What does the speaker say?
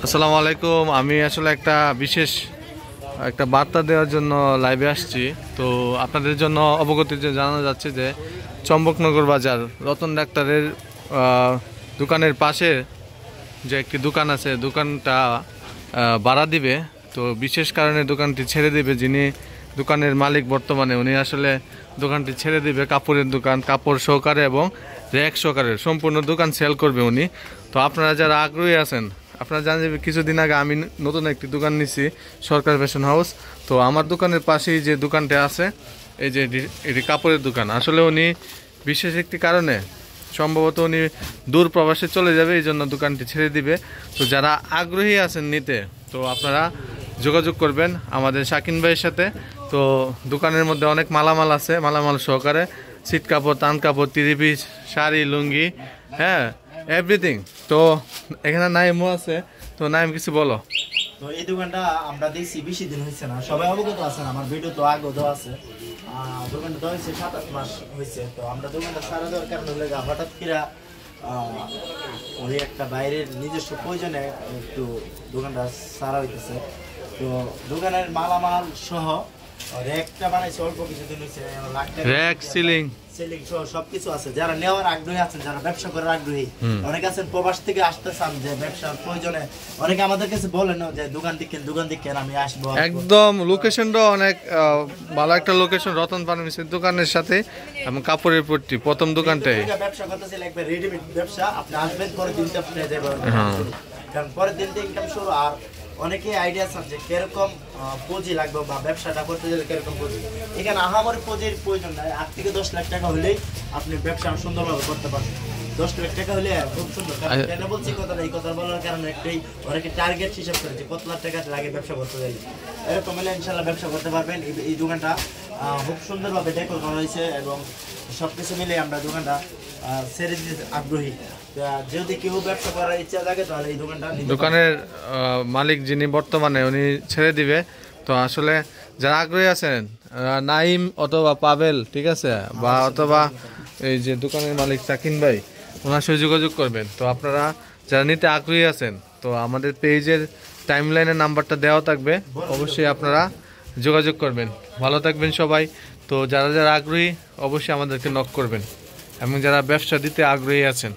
আসসালামু আলাইকুম। আমি আসলে বিশেষ একটা বার্তা দেওয়ার জন্য লাইভে আসছি। তো আপনাদের জন্য অবগতির জন্য জানানো যাচ্ছে যে চম্বকনগর বাজার রতন ডাক্তারের দোকানের পাশে যে একটি দোকান আছে, দোকানটা ভাড়া দিবে। তো বিশেষ কারণে দোকানটি ছেড়ে দিবে। যিনি দোকানের মালিক বর্তমানে, উনি আসলে দোকানটি ছেড়ে দিবে। কাপড়ের দোকান, কাপড় সহকারে এবং র্যাক সহকারে সম্পূর্ণ দোকান সেল করবে উনি। তো আপনারা যারা আগ্রহী আছেন, আপনারা জানেন যে কিছুদিন আগে আমি নতুন একটি দোকান নিছি, সরকার ফ্যাশন হাউস। তো আমার দোকানের পাশেই যে দোকানটা আছে, এই যে এটি কাপড়ের দোকান। আসলে উনি বিশেষ একটি কারণে সম্ভবত উনি দূর প্রবাসে চলে যাবে, এই জন্য দোকানটি ছেড়ে দিবে। তো যারা আগ্রহী আছেন নিতে, তো আপনারা যোগাযোগ করবেন আমাদের শাকিন ভাইয়ের সাথে। তো দোকানের মধ্যে অনেক মালামাল আছে, মালামাল সহকারে সিট কাপড়, তান কাপড়, 3 পিস, শাড়ি, লুঙ্গি, হ্যাঁ, এভরিথিং। তো এখানে নাইমও আছে। তো নাইম কিছু বলো। তো এই দোকানটা আমরা দেখছি বেশি দিন হয়েছে না, সবাই অবগত আছেন, আমার ভিডিও তো আগেও দেওয়া আছে। দোকানটা দেওয়া হয়েছে 7-8 মাস হয়েছে। তো আমরা দোকানটা সারা দেওয়ার কারণ হলে হঠাৎ করে ওই একটা বাইরের নিজস্ব প্রয়োজনে একটু দোকানটা সারা হইতেছে। তো দোকানের মালামাল সহ র্যাকটা বানাইছে অল্প কিছুদিন হয়েছে, র্যাক, সিলিং সহ সবকিছু আছে। যারা নেওয়ার আগ্রহী আছেন, যারা ব্যবসা করার আগ্রহী, অনেকে আছেন প্রবাস থেকে আসতে চান যে ব্যবসার প্রয়োজনে, অনেকে আমাদের কাছে বলেন যে দোকান দিকেন আমি আসবো। একদম লোকেশনটা অনেক ভালো একটা লোকেশন, রতন ফার্মেসির দোকানের সাথে এবং কাপড়ের পট্টি প্রথম দোকানটাই। ব্যবসা করতেছিল একবার রেডিমেড ব্যবসা, আপনি আসবেন পরের দিনটা আপনি যাবেন, কারণ পরের দিন থেকে ইনকাম শুরু। আর অনেকে আইডিয়া আছে যে কিরকম পুঁজি লাগবে বা ব্যবসাটা করতে গেলে কিরকম পুঁজি। এখানে আহামরি পুঁজির প্রয়োজন নাই। 8 থেকে 10 লাখ টাকা হলেই আপনি ব্যবসা সুন্দরভাবে করতে পারবেন। 10 লাখ টাকা হলে খুব সুন্দর। কেন বলছি কথাটা, এই কথা বলার কারণে একটাই, অনেকে টার্গেট হিসাব করেছে কত লাখ টাকা লাগে ব্যবসা করতে গেলে। এরকম হলে ইনশাল্লাহ ব্যবসা করতে পারবেন। এই দোকানটা খুব সুন্দরভাবে ডেকোর করা হয়েছে এবং সবকিছু মিলে আমরা দোকানটা ছেড়ে দিতে আগ্রহী। যদি কেউ ব্যবসা করার ইচ্ছা থাকে তাহলে এই দোকানের মালিক যিনি বর্তমানে, উনি ছেড়ে দিবে। তো আসলে যারা আগ্রহী আছেন, নাইম অথবা পাবেল, ঠিক আছে, বা অথবা এই যে দোকানের মালিক শাকিন ভাই, ওনার সাথে যোগাযোগ করবেন। তো আপনারা যারা নিতে আগ্রহী আছেন, তো আমাদের পেজের টাইমলাইনের নাম্বারটা দেওয়া থাকবে, অবশ্যই আপনারা যোগাযোগ করবেন। ভালো থাকবেন সবাই। তো যারা যারা আগ্রহী অবশ্যই আমাদেরকে নক করবেন, এবং যারা ব্যবসা দিতে আগ্রহী আছেন